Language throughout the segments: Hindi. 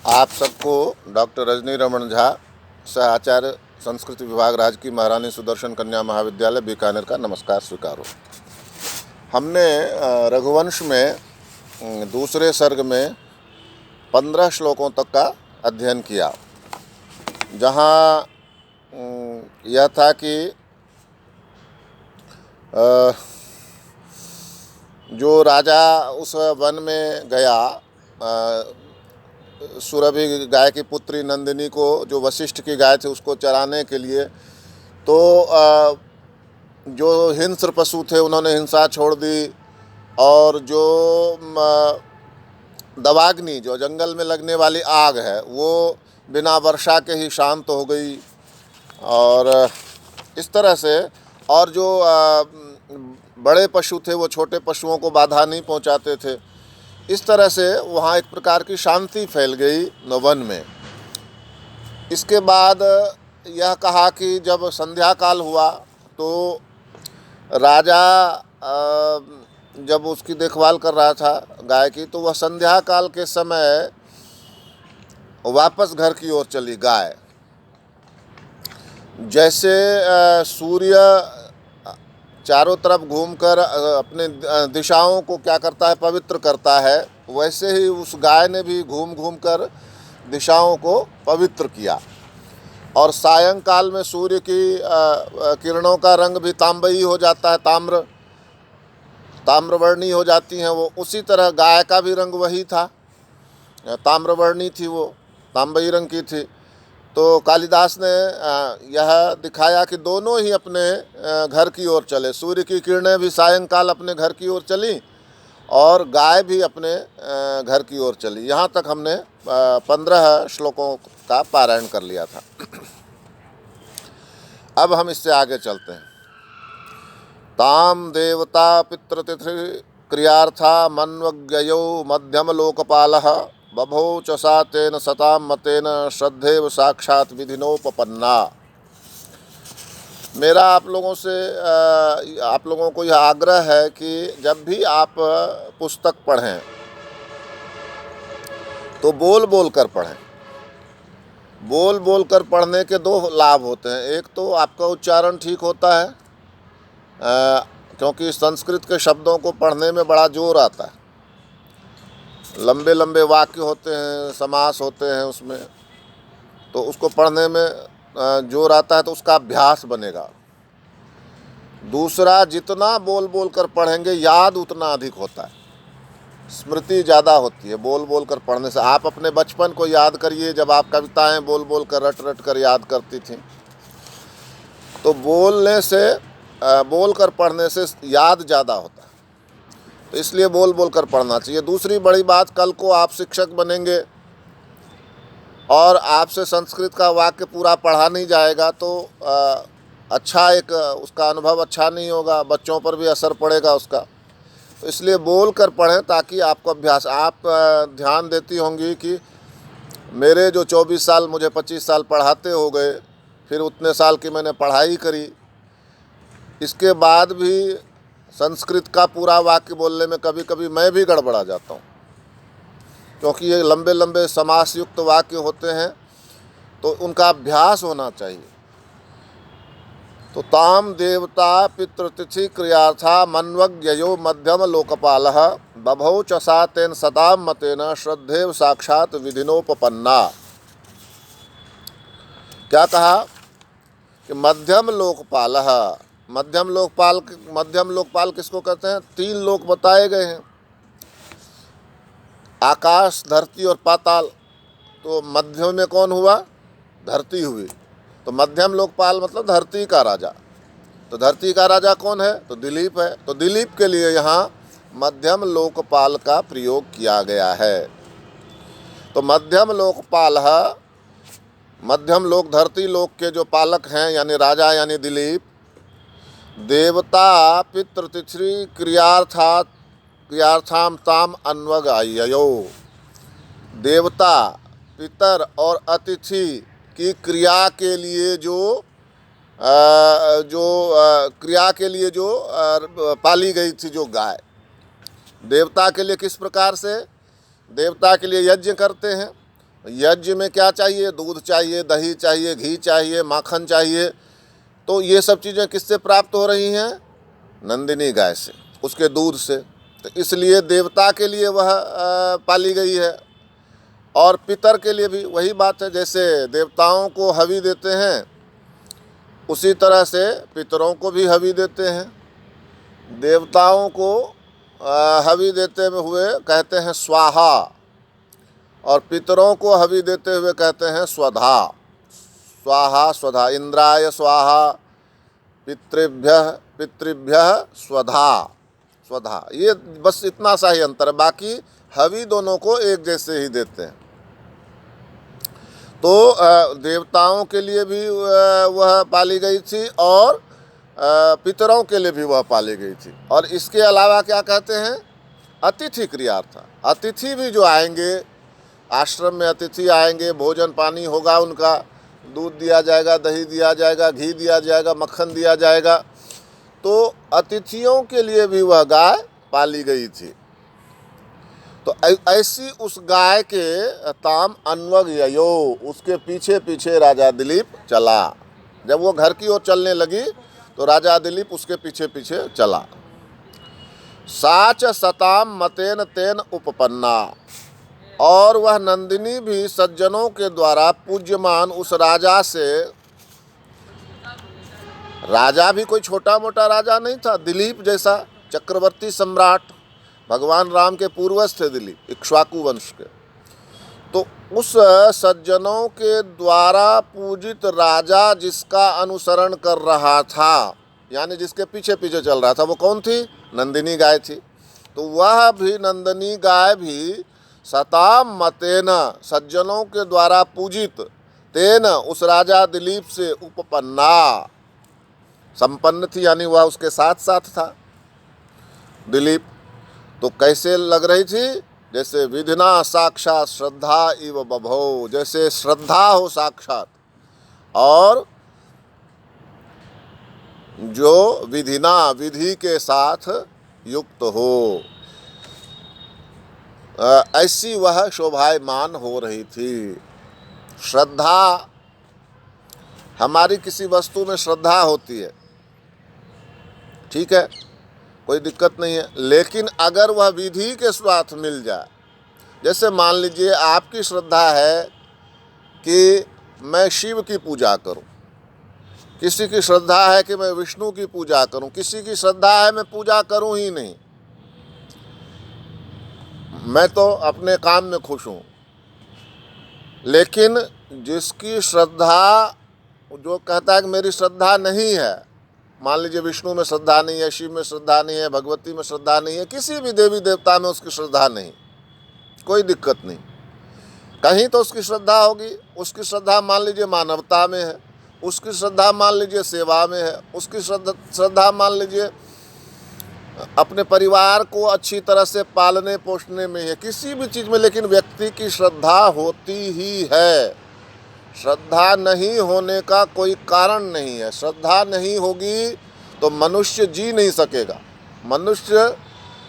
आप सबको डॉक्टर रजनी रमन झा, सह संस्कृत विभाग राजकीय महारानी सुदर्शन कन्या महाविद्यालय बीकानेर का नमस्कार स्वीकार हो। हमने रघुवंश में दूसरे सर्ग में 15 श्लोकों तक का अध्ययन किया, जहाँ यह था कि जो राजा उस वन में गया, सुरभि गाय की पुत्री नंदिनी को, जो वशिष्ठ की गाय थी, उसको चराने के लिए, तो जो हिंस्र पशु थे उन्होंने हिंसा छोड़ दी, और जो दवाग्नि, जो जंगल में लगने वाली आग है, वो बिना वर्षा के ही शांत हो गई। और इस तरह से, और जो बड़े पशु थे वो छोटे पशुओं को बाधा नहीं पहुंचाते थे। इस तरह से वहाँ एक प्रकार की शांति फैल गई वन में। इसके बाद यह कहा कि जब संध्या काल हुआ तो राजा जब उसकी देखभाल कर रहा था गाय की, तो वह संध्या काल के समय वापस घर की ओर चली गाय। जैसे सूर्य चारों तरफ घूमकर अपने दिशाओं को क्या करता है, पवित्र करता है, वैसे ही उस गाय ने भी घूम घूम कर दिशाओं को पवित्र किया। और सायंकाल में सूर्य की किरणों का रंग भी तांबई हो जाता है, ताम्रवर्णी हो जाती हैं वो। उसी तरह गाय का भी रंग वही था, ताम्रवर्णी थी, वो तांबई रंग की थी। तो कालिदास ने यह दिखाया कि दोनों ही अपने घर की ओर चले। सूर्य की किरणें भी सायंकाल अपने घर की ओर चली और गाय भी अपने घर की ओर चली। यहाँ तक हमने 15 श्लोकों का पारायण कर लिया था। अब हम इससे आगे चलते हैं। ताम देवता पितृतिथि क्रियार्था मन्वज्ञयो मध्यम लोकपालः बभौ च सा तेन सताम मतेन श्रद्धेव साक्षात विधिनोपपन्ना। मेरा आप लोगों को यह आग्रह है कि जब भी आप पुस्तक पढ़ें तो बोल बोल कर पढ़ें। बोल बोल कर पढ़ने के दो लाभ होते हैं। एक तो आपका उच्चारण ठीक होता है, क्योंकि संस्कृत के शब्दों को पढ़ने में बड़ा जोर आता है। लंबे लंबे वाक्य होते हैं, समास होते हैं उसमें, तो उसको पढ़ने में जोर आता है, तो उसका अभ्यास बनेगा। दूसरा, जितना बोल बोल कर पढ़ेंगे याद उतना अधिक होता है, स्मृति ज़्यादा होती है बोल बोल कर पढ़ने से। आप अपने बचपन को याद करिए, जब आप कविताएं बोल बोल कर रट रट कर याद करती थीं, तो बोल कर पढ़ने से याद ज़्यादा होता है। तो इसलिए बोल बोल कर पढ़ना चाहिए। दूसरी बड़ी बात, कल को आप शिक्षक बनेंगे और आपसे संस्कृत का वाक्य पूरा पढ़ा नहीं जाएगा तो अच्छा एक उसका अनुभव अच्छा नहीं होगा, बच्चों पर भी असर पड़ेगा उसका। तो इसलिए बोल कर पढ़ें ताकि आपको अभ्यास। आप ध्यान देती होंगी कि मेरे जो 24 साल, मुझे 25 साल पढ़ाते हो गए, फिर उतने साल की मैंने पढ़ाई करी, इसके बाद भी संस्कृत का पूरा वाक्य बोलने में कभी कभी मैं भी गड़बड़ा जाता हूँ, क्योंकि ये लंबे लंबे समास युक्त वाक्य होते हैं, तो उनका अभ्यास होना चाहिए। तो ताम देवता पितृतिथि क्रियार्था मन्वज्ञयो मध्यम लोकपालः बभौ च सा तेन सताम मतेन श्रद्धेव साक्षात विधिनोपपन्ना। क्या कहा कि मध्यम लोकपालः। मध्यम लोकपाल किसको कहते हैं? 3 लोक बताए गए हैं, आकाश, धरती और पाताल। तो मध्य में कौन हुआ? धरती हुई। तो मध्यम लोकपाल मतलब धरती का राजा। तो धरती का राजा कौन है? तो दिलीप है। तो दिलीप के लिए यहाँ मध्यम लोकपाल का प्रयोग किया गया है। तो मध्यम लोकपाल है, मध्यम लोक, धरती लोक के जो पालक हैं यानी राजा यानी दिलीप, देवता पितृतिथि क्रियार्थाम ताम अन्वगाययो। देवता, पितर और अतिथि की क्रिया के लिए जो पाली गई थी जो गाय, देवता के लिए किस प्रकार से? देवता के लिए यज्ञ करते हैं यज्ञ में क्या चाहिए? दूध चाहिए, दही चाहिए, घी चाहिए, माखन चाहिए। तो ये सब चीज़ें किससे प्राप्त हो रही हैं? नंदिनी गाय से, उसके दूध से। तो इसलिए देवता के लिए वह पाली गई है। और पितर के लिए भी वही बात है, जैसे देवताओं को हवि देते हैं उसी तरह से पितरों को भी हवि देते हैं। देवताओं को हवि देते हुए कहते हैं स्वाहा, और पितरों को हवि देते हुए कहते हैं स्वधा। स्वाहा स्वधा, इंद्राय स्वाहा, पितृभ्यः पितृभ्यः स्वधा। स्वधा, ये बस इतना सा ही अंतर है, बाकी हवि दोनों को एक जैसे ही देते हैं। तो देवताओं के लिए भी वह पाली गई थी और पितरों के लिए भी वह पाली गई थी। और इसके अलावा क्या कहते हैं? अतिथि क्रियार्थ। अतिथि भी जो आएंगे, आश्रम में अतिथि आएंगे, भोजन पानी होगा उनका, दूध दिया जाएगा, दही दिया जाएगा, घी दिया जाएगा, मक्खन दिया जाएगा। तो अतिथियों के लिए भी वह गाय पाली गई थी। तो ऐसी उस गाय के ताम अन्वग ययो, उसके पीछे पीछे राजा दिलीप चला। जब वो घर की ओर चलने लगी तो राजा दिलीप उसके पीछे पीछे चला। साच सताम मतेन तेन उपपन्ना, और वह नंदिनी भी सज्जनों के द्वारा पूज्यमान उस राजा से, राजा भी कोई छोटा मोटा राजा नहीं था, दिलीप जैसा चक्रवर्ती सम्राट, भगवान राम के पूर्वज थे दिलीप, इक्ष्वाकु वंश के। तो उस सज्जनों के द्वारा पूजित राजा जिसका अनुसरण कर रहा था, यानी जिसके पीछे पीछे चल रहा था, वो कौन थी? नंदिनी गाय थी। तो वह भी नंदिनी गाय भी सताम मतेन, सज्जनों के द्वारा पूजित, तेन, उस राजा दिलीप से उपपन्ना, संपन्न थी, यानी वह उसके साथ साथ था दिलीप। तो कैसे लग रही थी? जैसे विधिना साक्षात श्रद्धा इव बभौ, जैसे श्रद्धा हो साक्षात, और जो विधिना, विधि के साथ युक्त हो, ऐसी वह शोभायमान हो रही थी। श्रद्धा, हमारी किसी वस्तु में श्रद्धा होती है, ठीक है, कोई दिक्कत नहीं है, लेकिन अगर वह विधि के साथ मिल जाए, जैसे मान लीजिए आपकी श्रद्धा है कि मैं शिव की पूजा करूं, किसी की श्रद्धा है कि मैं विष्णु की पूजा करूं, किसी की श्रद्धा है मैं पूजा करूं ही नहीं, मैं तो अपने काम में खुश हूं। लेकिन जिसकी श्रद्धा, जो कहता है कि मेरी श्रद्धा नहीं है, मान लीजिए विष्णु में श्रद्धा नहीं है, शिव में श्रद्धा नहीं है, भगवती में श्रद्धा नहीं है, किसी भी देवी देवता में उसकी श्रद्धा नहीं, कोई दिक्कत नहीं, कहीं तो उसकी श्रद्धा होगी। उसकी श्रद्धा मान लीजिए मानवता में है, उसकी श्रद्धा मान लीजिए सेवा में है, उसकी श्रद्धा मान लीजिए अपने परिवार को अच्छी तरह से पालने पोषने में है, किसी भी चीज़ में, लेकिन व्यक्ति की श्रद्धा होती ही है। श्रद्धा नहीं होने का कोई कारण नहीं है। श्रद्धा नहीं होगी तो मनुष्य जी नहीं सकेगा। मनुष्य,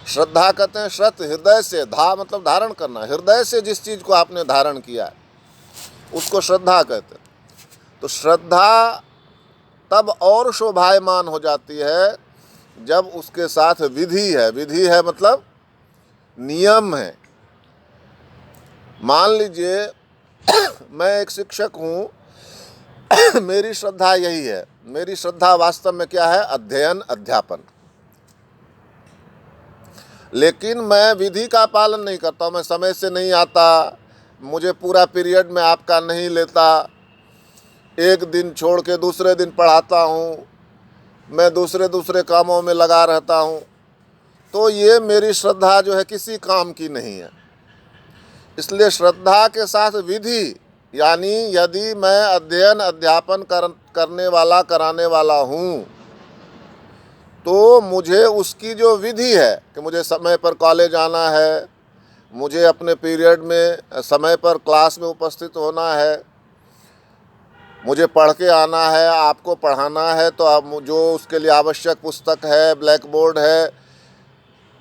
श्रद्धा कहते हैं श्रत, हृदय से, धा मतलब धारण करना, हृदय से जिस चीज़ को आपने धारण किया है उसको श्रद्धा कहते हैं। तो श्रद्धा तब और शोभायमान हो जाती है जब उसके साथ विधि है। विधि है मतलब नियम है। मान लीजिए मैं एक शिक्षक हूँ, मेरी श्रद्धा यही है, मेरी श्रद्धा वास्तव में क्या है? अध्ययन, अध्यापन। लेकिन मैं विधि का पालन नहीं करता, मैं समय से नहीं आता, मुझे पूरा पीरियड में आपका नहीं लेता, एक दिन छोड़ के दूसरे दिन पढ़ाता हूँ, मैं दूसरे कामों में लगा रहता हूँ, तो ये मेरी श्रद्धा जो है किसी काम की नहीं है। इसलिए श्रद्धा के साथ विधि, यानी यदि मैं अध्ययन अध्यापन करने वाला, कराने वाला हूँ, तो मुझे उसकी जो विधि है कि मुझे समय पर कॉलेज आना है, मुझे अपने पीरियड में समय पर क्लास में उपस्थित होना है, मुझे पढ़ के आना है, आपको पढ़ाना है, तो अब जो उसके लिए आवश्यक पुस्तक है, ब्लैक बोर्ड है,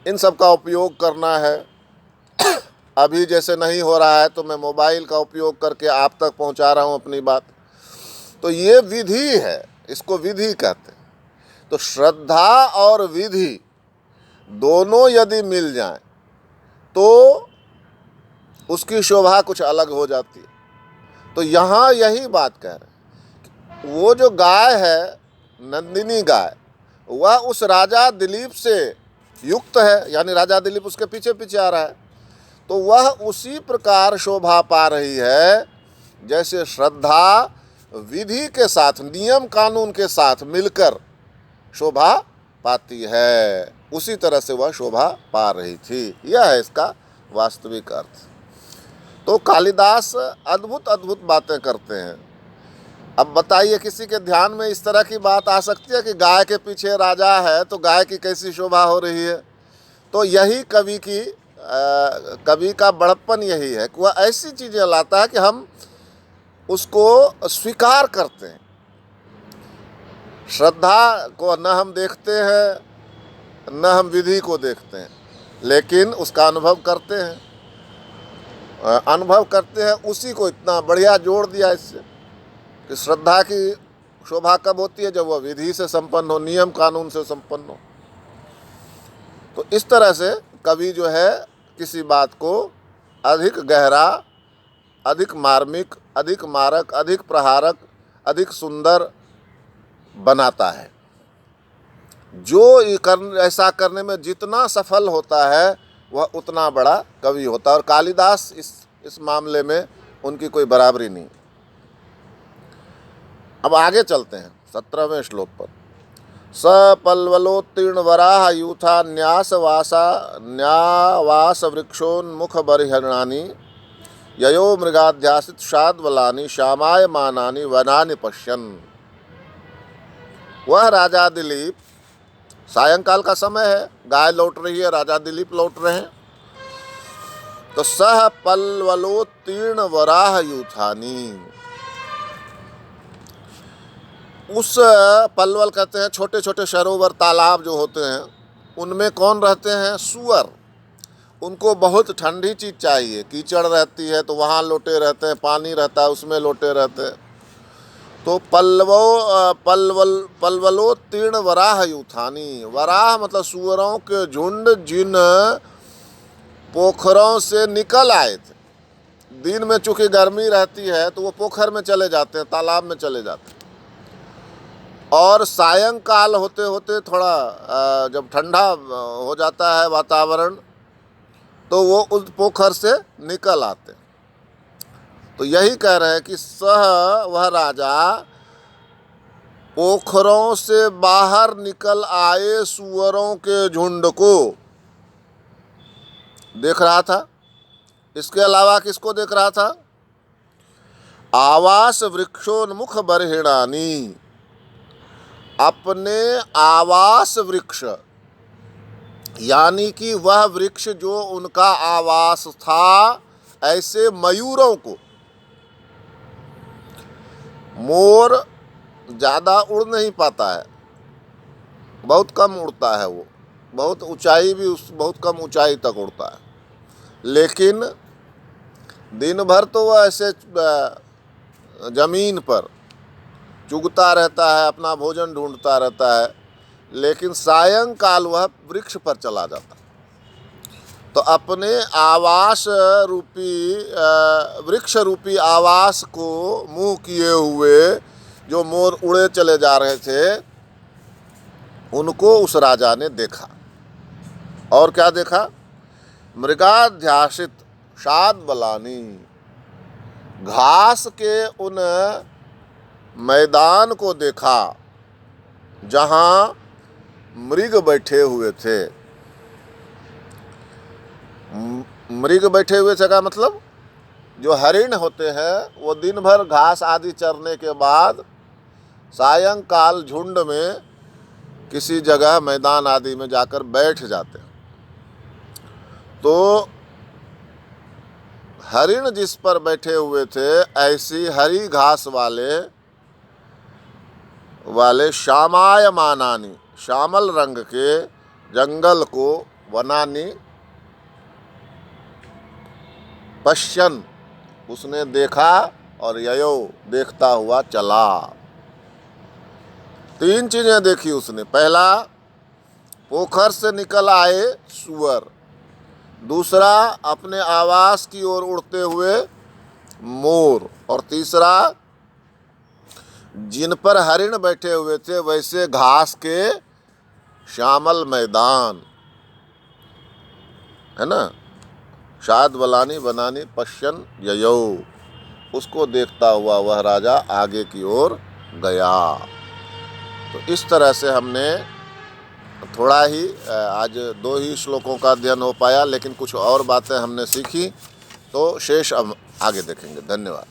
इन सब का उपयोग करना है। अभी जैसे नहीं हो रहा है तो मैं मोबाइल का उपयोग करके आप तक पहुंचा रहा हूं अपनी बात। तो ये विधि है, इसको विधि कहते हैं। तो श्रद्धा और विधि दोनों यदि मिल जाएं तो उसकी शोभा कुछ अलग हो जाती है। तो यहाँ यही बात कह रहे हैं, वो जो गाय है नंदिनी गाय, वह उस राजा दिलीप से युक्त है, यानी राजा दिलीप उसके पीछे पीछे आ रहा है, तो वह उसी प्रकार शोभा पा रही है जैसे श्रद्धा विधि के साथ, नियम कानून के साथ मिलकर शोभा पाती है। उसी तरह से वह शोभा पा रही थी। यह है इसका वास्तविक अर्थ। तो कालिदास अद्भुत अद्भुत बातें करते हैं। अब बताइए, किसी के ध्यान में इस तरह की बात आ सकती है कि गाय के पीछे राजा है तो गाय की कैसी शोभा हो रही है? तो यही कवि का बड़प्पन यही है कि वह ऐसी चीज़ें लाता है कि हम उसको स्वीकार करते हैं। श्रद्धा को न हम देखते हैं न हम विधि को देखते हैं, लेकिन उसका अनुभव करते हैं। उसी को इतना बढ़िया जोड़ दिया इससे कि श्रद्धा की शोभा कब होती है? जब वह विधि से संपन्न हो, नियम कानून से संपन्न हो। तो इस तरह से कवि जो है किसी बात को अधिक गहरा, अधिक मार्मिक, अधिक मारक, अधिक प्रहारक, अधिक सुंदर बनाता है। जो ऐसा करने में जितना सफल होता है वह उतना बड़ा कवि होता है। और कालिदास इस मामले में उनकी कोई बराबरी नहीं। अब आगे चलते हैं 17वें श्लोक पर। स पल्वलोत्तीर्ण वराह यूथा न्यावास वृक्षोन्मुख बर्हिणानि ययो मृगाध्यासित शाद्वलानि श्यामायमानानि वनानि पश्यन्। वह राजा दिलीप, सायंकाल का समय है, गाय लौट रही है, राजा दिलीप लौट रहे हैं। तो सह पल्वलोत्तीर्ण वराह यूथानी, उस पल्वल कहते हैं छोटे छोटे सरोवर, तालाब जो होते हैं, उनमें कौन रहते हैं? सूअर। उनको बहुत ठंडी चीज़ चाहिए, कीचड़ रहती है तो वहाँ लोटे रहते हैं, पानी रहता है उसमें लोटे रहते हैं। तो पल्वलोत्तीर्ण वराह यूथानी, वराह मतलब सूअरों के झुंड जिन पोखरों से निकल आए थे। दिन में चूंकि गर्मी रहती है तो वो पोखर में चले जाते हैं, तालाब में चले जाते हैं, और सायंकाल होते होते थोड़ा जब ठंडा हो जाता है वातावरण तो वो उस पोखर से निकल आते हैं। तो यही कह रहे हैं कि वह राजा पोखरों से बाहर निकल आए सूअरों के झुंड को देख रहा था। इसके अलावा किसको देख रहा था? आवास वृक्षोन्मुख बर्हिणानि, अपने आवास वृक्ष, यानी कि वह वृक्ष जो उनका आवास था, ऐसे मयूरों को। मोर ज़्यादा उड़ नहीं पाता है, बहुत कम उड़ता है, वो बहुत ऊंचाई भी बहुत कम ऊंचाई तक उड़ता है, लेकिन दिन भर तो वह ऐसे ज़मीन पर चुगता रहता है, अपना भोजन ढूंढता रहता है, लेकिन सायंकाल वह वृक्ष पर चला जाता। तो अपने आवास रूपी वृक्ष रूपी आवास को मुंह किए हुए जो मोर उड़े चले जा रहे थे, उनको उस राजा ने देखा। और क्या देखा? मृगाध्यासित शाद्वलानि, घास के उन मैदान को देखा जहाँ मृग बैठे हुए थे। मृग बैठे हुए थे का मतलब जो हरिण होते हैं वो दिन भर घास आदि चरने के बाद सायंकाल झुंड में किसी जगह मैदान आदि में जाकर बैठ जाते हैं। तो हरिण जिस पर बैठे हुए थे, ऐसी हरी घास वाले श्यामायमानानि, श्यामल रंग के जंगल को, वनानि पश्यन, उसने देखा, और ययो, देखता हुआ चला। 3 चीजें देखी उसने। पहला, पोखर से निकल आए सूअर। दूसरा, अपने आवास की ओर उड़ते हुए मोर। और तीसरा, जिन पर हरिण बैठे हुए थे वैसे घास के श्यामल मैदान, है ना। शायद बलानी बनानी पश्यन ययौ, उसको देखता हुआ वह राजा आगे की ओर गया। तो इस तरह से हमने थोड़ा ही आज 2 ही श्लोकों का अध्ययन हो पाया, लेकिन कुछ और बातें हमने सीखी, तो शेष अब आगे देखेंगे। धन्यवाद।